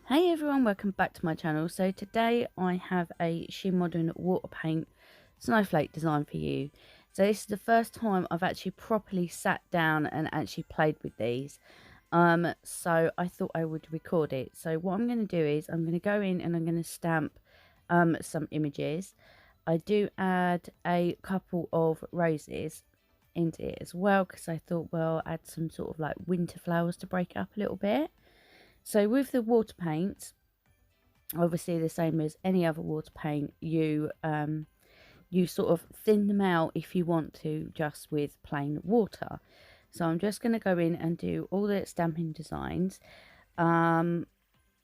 Hey everyone, welcome back to my channel. So today I have a Shemodern Water paint snowflake design for you. So this is the first time I've actually properly sat down and actually played with these. So I thought I would record it. So what I'm going to do is I'm going to go in and I'm going to stamp some images. I do add a couple of roses into it as well, because I thought, well, add some sort of like winter flowers to break it up a little bit. So with the water paints, obviously the same as any other water paint, you sort of thin them out if you want to, just with plain water. So I'm just going to go in and do all the stamping designs, and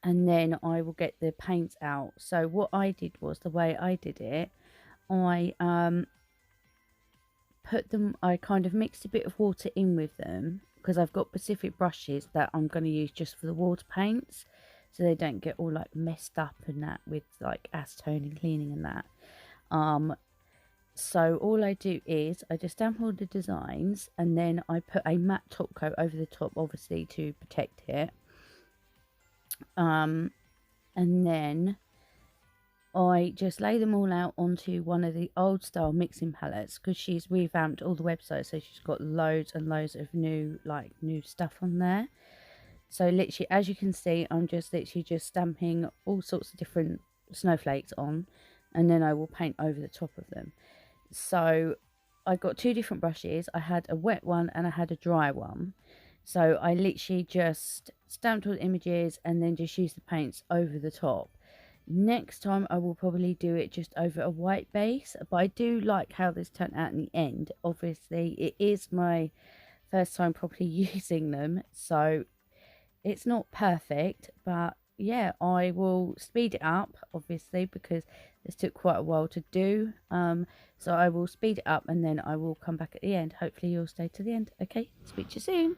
then I will get the paints out. So what I did was, the way I did it, I I kind of mixed a bit of water in with them, because I've got specific brushes that I'm going to use just for the water paints, so they don't get all like messed up and that with like acetone and cleaning and that. So all I do is I just stamp all the designs, and then I put a matte top coat over the top, obviously to protect it. And then I just lay them all out onto one of the old style mixing palettes, because she's revamped all the websites, so she's got loads and loads of new stuff on there. So literally, as you can see, I'm just literally just stamping all sorts of different snowflakes on, and then I will paint over the top of them. So I got two different brushes. I had a wet one and I had a dry one. So I literally just stamped all the images and then just used the paints over the top. Next time I will probably do it just over a white base, but I do like how this turned out in the end. Obviously it is my first time properly using them, so it's not perfect, but yeah, I will speed it up, obviously, because this took quite a while to do. So I will speed it up and then I will come back at the end. Hopefully you'll stay to the end. Okay, speak to you soon.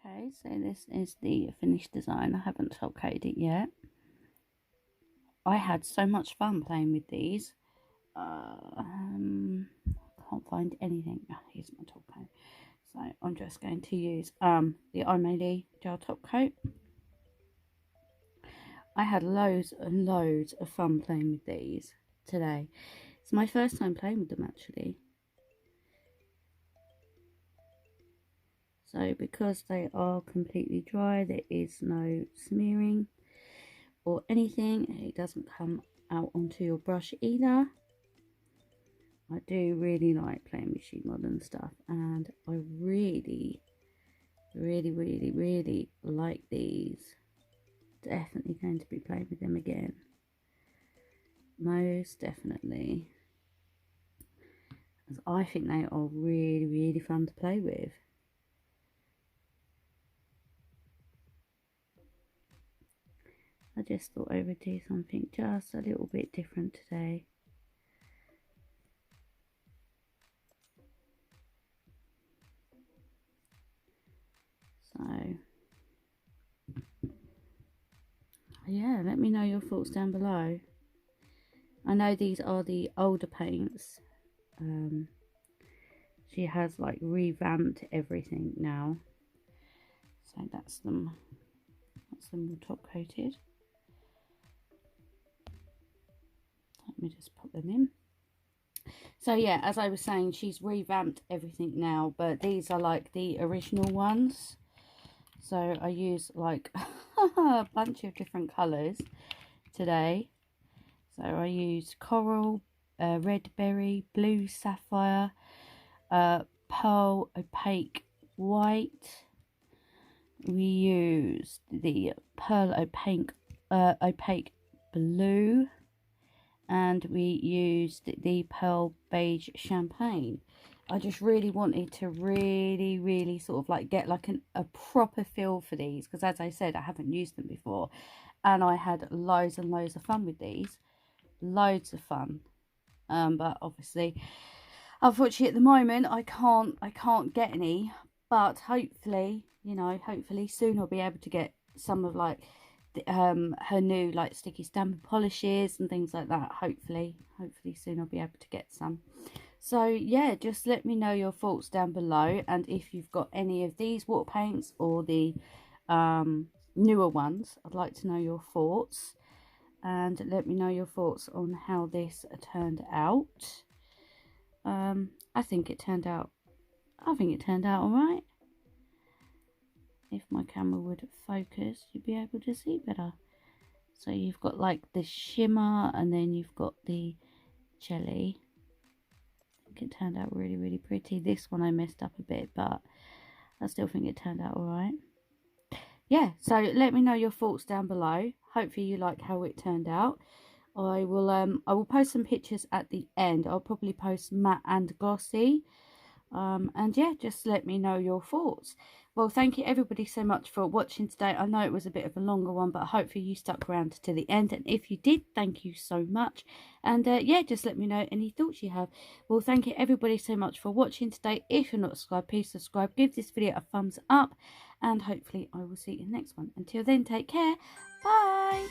Okay, so this is the finished design. I haven't top coated it yet. I had so much fun playing with these. Can't find anything. Oh, here's my top coat. So I'm just going to use the iMaily gel top coat. I had loads and loads of fun playing with these today. It's my first time playing with them actually. So because they are completely dry, there is no smearing or anything. It doesn't come out onto your brush either. I do really like playing with Shemodern stuff, and I really like these. Definitely going to be playing with them again. Most definitely. As I think they are really fun to play with. I just thought I would do something just a little bit different today. So, yeah, let me know your thoughts down below. I know these are the older paints. She has like revamped everything now. So that's them all top coated. Let me just put them in. So yeah, as I was saying, she's revamped everything now, but these are like the original ones. So I use like a bunch of different colours today. So I used coral, red berry, blue sapphire, pearl opaque white. We used the pearl opaque blue, and we used the pearl beige champagne. I just really wanted to really sort of like get like a proper feel for these, because as I said, I haven't used them before, and I had loads and loads of fun with these. Loads of fun. But obviously, unfortunately at the moment I can't get any, but hopefully, you know, hopefully soon I'll be able to get some of like her new like sticky stamping polishes and things like that. Hopefully soon I'll be able to get some. So yeah, just let me know your thoughts down below, and if you've got any of these water paints or the newer ones, I'd like to know your thoughts, and let me know your thoughts on how this turned out. I think it turned out all right. If my camera would focus, you'd be able to see better. So you've got like the shimmer, and then you've got the jelly. I think it turned out really pretty. This one I messed up a bit, but I still think it turned out alright. Yeah, so let me know your thoughts down below. Hopefully you like how it turned out. I will post some pictures at the end. I'll probably post matte and glossy. And yeah, just let me know your thoughts. Well, thank you everybody so much for watching today. I know it was a bit of a longer one, but hopefully you stuck around to the end, and if you did, thank you so much. And yeah, just let me know any thoughts you have. Well, thank you everybody so much for watching today. If you're not subscribed, please subscribe, give this video a thumbs up, and hopefully I will see you in the next one. Until then, take care. Bye.